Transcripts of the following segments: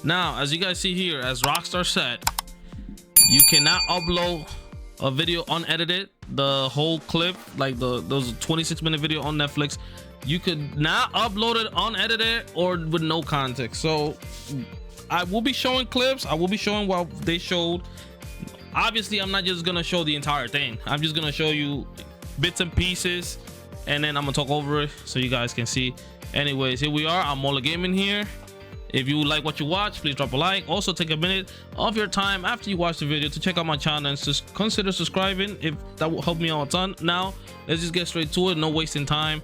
Now, as you guys see here, as Rockstar said, you cannot upload a video unedited. The whole clip, like those 26-minute video on Netflix, you could not upload it unedited or with no context. So I will be showing clips. I will be showing what they showed. Obviously, I'm not just gonna show the entire thing. I'm just gonna show you bits and pieces, and then I'm gonna talk over it so you guys can see. Anyways, here we are. I'm Mola Gaming here. If you like what you watch, please drop a like. Also, take a minute of your time after you watch the video to check out my channel and just consider subscribing, if that will help me out a ton. Now, let's just get straight to it. No wasting time.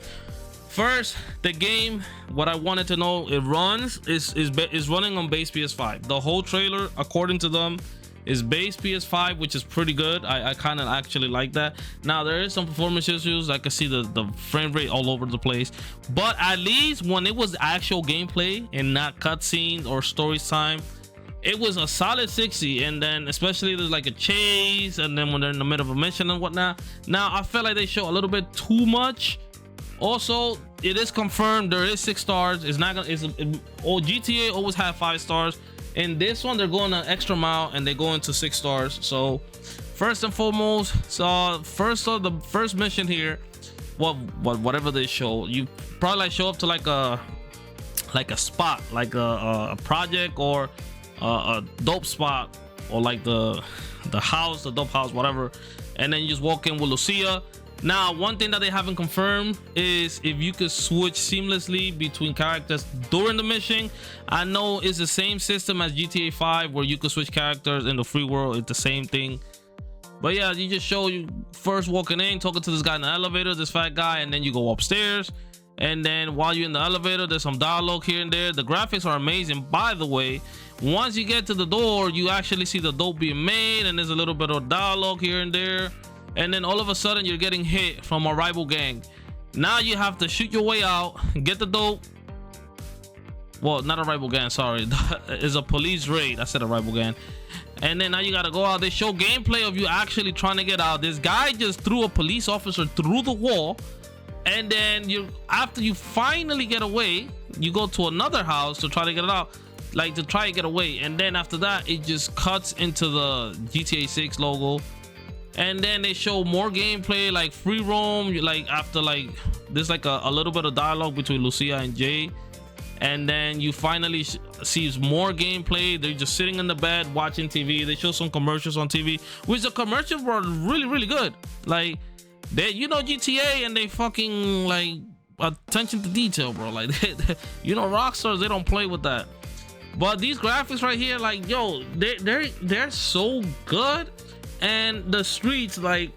First, the game, what I wanted to know, it runs is running on base PS5. The whole trailer, according to them, is base PS5, which is pretty good. I kind of actually like that. Now, there is some performance issues. I can see the frame rate all over the place, but at least when it was actual gameplay and not cutscenes or story time, it was a solid 60. And then especially there's like a chase, and then when they're in the middle of a mission and whatnot. Now, I feel like they show a little bit too much. Also, it is confirmed there is 6 stars. It's not gonna, GTA always have 5 stars. In this one, they're going an extra mile and they go into 6 stars. So first and foremost, the first mission here, whatever they show, you probably like show up to like a spot, like a project or a dope spot, or like the house, the dope house, whatever, and then you just walk in with Lucia. Now, one thing that they haven't confirmed is if you could switch seamlessly between characters during the mission. I know it's the same system as GTA 5 where you could switch characters in the free world. It's the same thing. But yeah, you just show you first walking in, talking to this guy in the elevator, this fat guy, and then you go upstairs. And then while you're in the elevator, there's some dialogue here and there. The graphics are amazing, by the way. Once you get to the door, you actually see the dope being made, and there's a little bit of dialogue here and there. And then all of a sudden you're getting hit from a rival gang. Now you have to shoot your way out, get the dope. Well, not a rival gang, sorry. It's a police raid. I said a rival gang. And then now you gotta go out. They show gameplay of you actually trying to get out. This guy just threw a police officer through the wall. And then after you finally get away, you go to another house to try to get it out, like to try and get away. And then after that, it just cuts into the GTA 6 logo. And then they show more gameplay, like free roam. Like after like there's like a little bit of dialogue between Lucia and Jay, and then you finally see more gameplay. They're just sitting in the bed watching TV. They show some commercials on TV, which the commercials were really good. Like they, you know, GTA, and they fucking like attention to detail, bro. Like you know, Rockstars, they don't play with that. But these graphics right here, like yo, they're so good. And the streets, like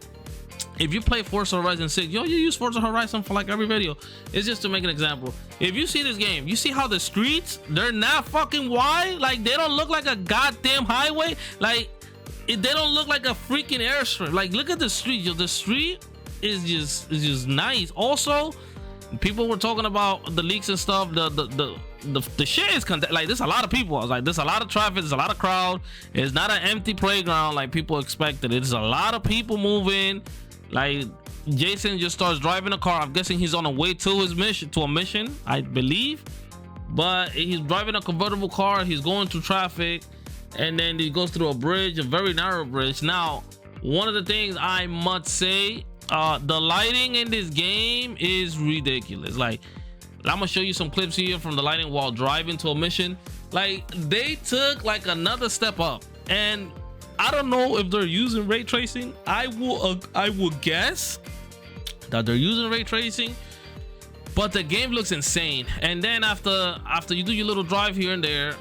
if you play Forza Horizon 6, yo, you use Forza Horizon for like every video. It's just to make an example. If you see this game, you see how the streets, they're not fucking wide. Like they don't look like a goddamn highway. Like they don't look like a freaking airstrip. Like look at the street, yo. The street is just nice. Also, people were talking about the leaks and stuff. The shit is like there's a lot of people. I was like, there's a lot of traffic, there's a lot of crowd. It's not an empty playground like people expected. It's a lot of people moving. Like Jason just starts driving a car. I'm guessing he's on the way to his mission, to a mission, I believe. But he's driving a convertible car. He's going through traffic, and then he goes through a bridge, a very narrow bridge. Now, one of the things I must say, the lighting in this game is ridiculous. Like I'm gonna show you some clips here from the lighting while driving to a mission. Like they took like another step up, and I don't know if they're using ray tracing. I would guess that they're using ray tracing, but the game looks insane. And then after you do your little drive here and there,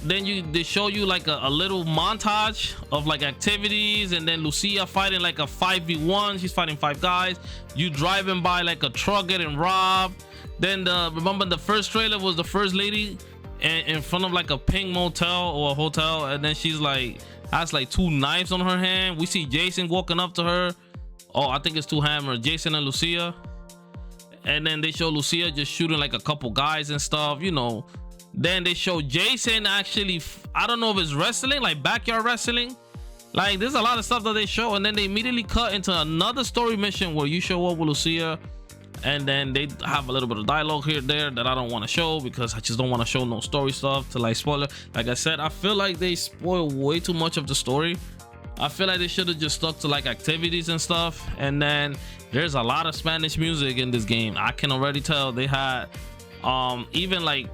then they show you like a little montage of like activities, and then Lucia fighting like a 5v1. She's fighting 5 guys. You driving by like a truck getting robbed. Then remember the first trailer was the first lady in front of like a pink motel or a hotel, and then she's like has like 2 knives on her hand. We see Jason walking up to her. Oh, I think it's 2 hammers, Jason and Lucia. And then they show Lucia just shooting like a couple guys and stuff, you know. Then they show Jason actually, I don't know if it's wrestling, like backyard wrestling. Like there's a lot of stuff that they show, and then they immediately cut into another story mission where you show up with Lucia and then they have a little bit of dialogue here there that I don't want to show because I just don't want to show no story stuff to like spoiler. Like I said, I feel like they spoil way too much of the story. I feel like they should have just stuck to like activities and stuff. And then there's a lot of Spanish music in this game. I can already tell they had even like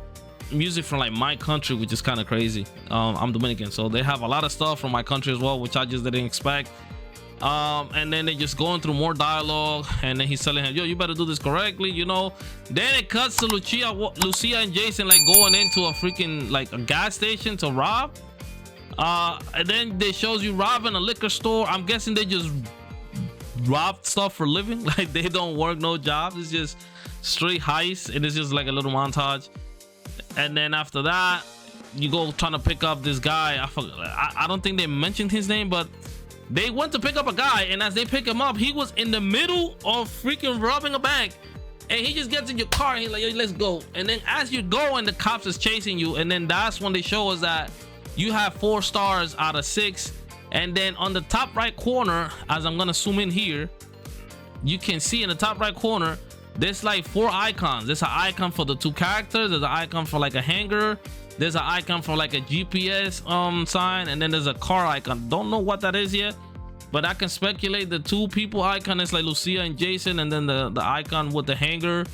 music from like my country, which is kind of crazy. I'm Dominican, so they have a lot of stuff from my country as well, which I just didn't expect. And then they just going through more dialogue, and then he's telling him, yo, you better do this correctly, you know. Then it cuts to Lucia and Jason like going into a freaking like a gas station to rob. And then they shows you robbing a liquor store. I'm guessing they just rob stuff for a living. Like they don't work no jobs. It's just straight heist, and it's just like a little montage. And then after that, you go trying to pick up this guy. I don't think they mentioned his name, but they went to pick up a guy, and as they pick him up, he was in the middle of freaking robbing a bank, and he just gets in your car and he's like, yo, let's go. And then as you're going, the cops is chasing you, and then that's when they show us that you have 4 stars out of 6. And then on the top right corner, as I'm gonna zoom in here, you can see in the top right corner there's like 4 icons. There's an icon for the 2 characters, there's an icon for like a hanger, there's an icon for like a GPS sign, and then there's a car icon. Don't know what that is yet, but I can speculate the 2 people icon is like Lucia and Jason, and then the icon with the hanger,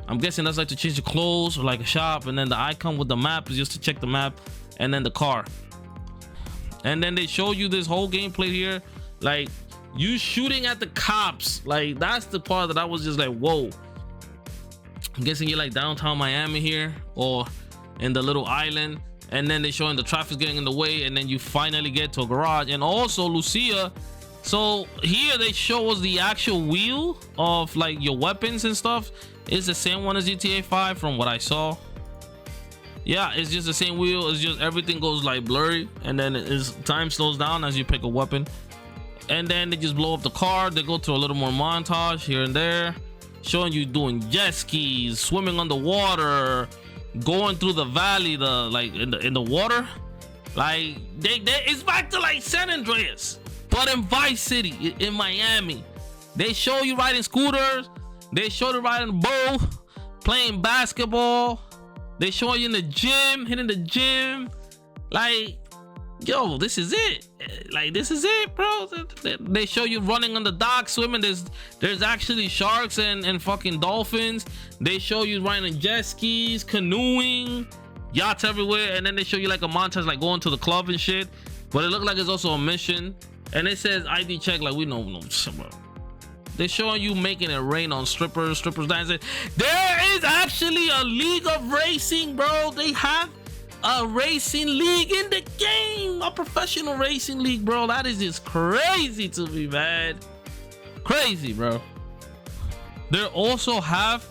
I'm guessing that's like to change the clothes or like a shop, and then the icon with the map is just to check the map, and then the car. And then they show you this whole gameplay here, like you shooting at the cops. Like that's the part that I was just like, whoa. I'm guessing you're like downtown Miami here, or in the little island, and then they showing the traffic's getting in the way, and then you finally get to a garage. And also Lucia, so here they show us the actual wheel of like your weapons and stuff. It's the same one as GTA 5 from what I saw. Yeah, it's just the same wheel. It's just everything goes like blurry, and then time slows down as you pick a weapon. And then they just blow up the car. They go through a little more montage here and there, showing you doing jet skis, swimming underwater, going through the valley, like in the water. Like it's back to like San Andreas, but in Vice City in Miami. They show you riding scooters, they show you riding a boat, playing basketball, they show you in the gym, hitting the gym. Like, yo, this is it. Like, this is it, bro. They show you running on the dock, swimming. There's actually sharks and fucking dolphins. They show you riding jet skis, canoeing, yachts everywhere. And then they show you like a montage, like going to the club and shit. But it looked like it's also a mission. And it says ID check, like we know, bro. They're showing you making it rain on strippers dancing. There is actually a league of racing, bro. They have a racing league in the game, a professional racing league, bro. That is just crazy to me, man. Crazy, bro. They also have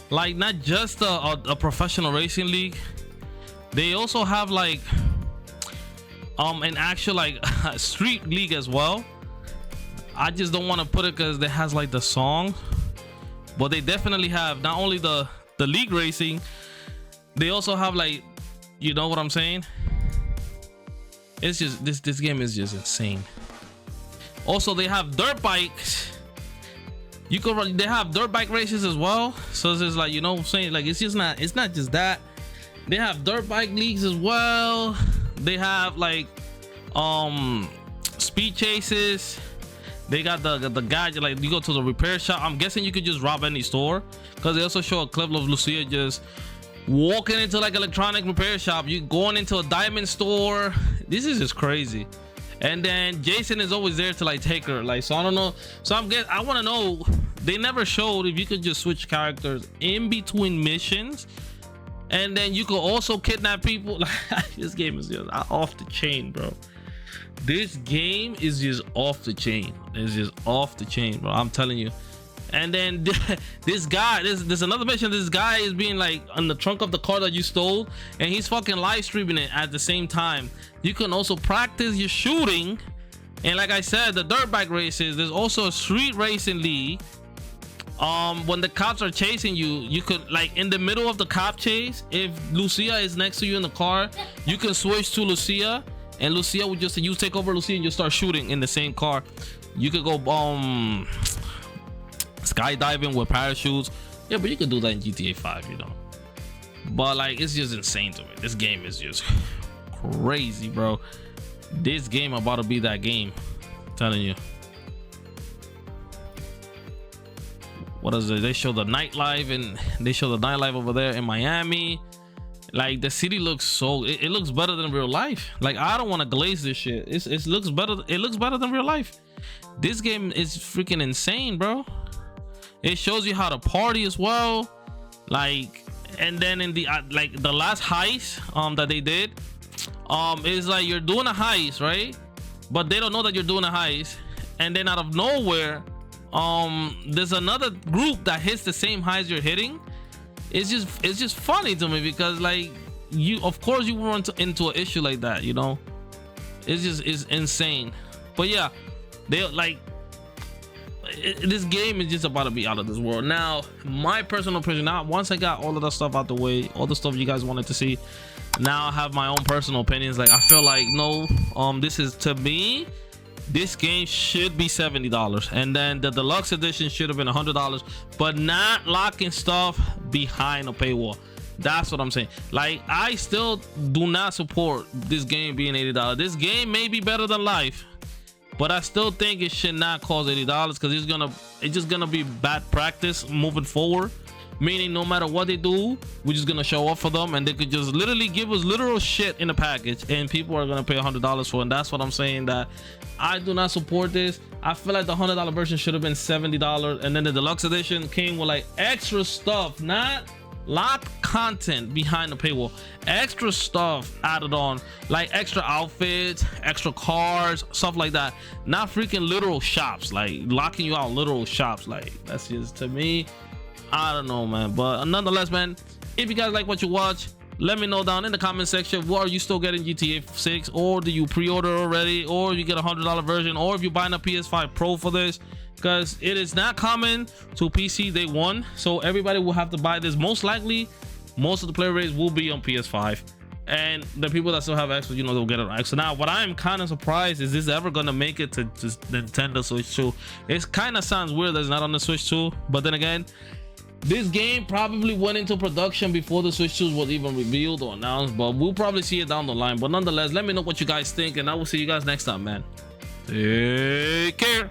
like not just a professional racing league. They also have like an actual like street league as well. I just don't want to put it because it has like the song, but they definitely have not only the league racing, they also have like, you know what I'm saying? It's just this game is just insane. Also, they have dirt bikes. You could run, they have dirt bike races as well. So it's just like, you know what I'm saying? Like it's not just that. They have dirt bike leagues as well. They have like speed chases. They got the guy, like you go to the repair shop. I'm guessing you could just rob any store, because they also show a clip of Lucia just walking into like electronic repair shop. You going into a diamond store. This is just crazy. And then Jason is always there to like take her. Like, so I don't know. So I want to know. They never showed if you could just switch characters in between missions, and then you could also kidnap people. This game is just off the chain, bro. This game is just off the chain. It's just off the chain, bro. I'm telling you. And then this guy, there's another mission. This guy is being like on the trunk of the car that you stole, and he's fucking live streaming it at the same time. You can also practice your shooting. And like I said, the dirt bike races, there's also a street racing league. When the cops are chasing you, you could, like in the middle of the cop chase, if Lucia is next to you in the car, you can switch to Lucia, and Lucia would just, you take over Lucia and you start shooting in the same car. You could go skydiving with parachutes. Yeah, but you could do that in GTA 5, you know. But like, it's just insane to me. This game is just crazy, bro. This game about to be that game. I'm telling you. What is it? They show the nightlife, and they show the nightlife over there in Miami. Like, the city looks so, it looks better than real life. Like, I don't want to glaze this shit. It looks better. It looks better than real life. This game is freaking insane, bro. It shows you how to party as well. Like, and then in the like the last heist that they did, is like you're doing a heist, right? But they don't know that you're doing a heist, and then out of nowhere, there's another group that hits the same heist you're hitting. It's just funny to me because, like, you, of course you run into an issue like that, you know. It's insane. But yeah, they like this game is just about to be out of this world. Now, my personal opinion, now once I got all of that stuff out the way, all the stuff you guys wanted to see, now I have my own personal opinions. Like, I feel like, no, this is, to me, this game should be $70, and then the deluxe edition should have been $100, but not locking stuff behind a paywall. That's what I'm saying. Like, I still do not support this game being $80. This game may be better than life, but I still think it should not cost $80 because it's just gonna be bad practice moving forward. Meaning, no matter what they do, we're just gonna show up for them, and they could just literally give us literal shit in the package, and people are gonna pay $100 for it. And that's what I'm saying, that I do not support this. I feel like the $100 version should have been $70, and then the deluxe edition came with like extra stuff, not locked content behind the paywall, extra stuff added on, like extra outfits, extra cars, stuff like that. Not freaking literal shops, like locking you out literal shops. Like, that's just, to me, I don't know, man. But nonetheless, man, if you guys like what you watch, let me know down in the comment section. What, are you still getting GTA 6, or do you pre-order already, or you get a $100 version, or if you're buying a PS5 Pro for this, because it is not coming to PC day one, so everybody will have to buy this. Most likely, most of the player base will be on PS5, and the people that still have Xbox, you know, they'll get it right. So now, what I am kind of surprised is this ever gonna make it to Nintendo Switch 2. It kind of sounds weird that it's not on the Switch 2, but then again, this game probably went into production before the Switch 2 was even revealed or announced, but we'll probably see it down the line. But nonetheless, let me know what you guys think, and I will see you guys next time, man. Take care.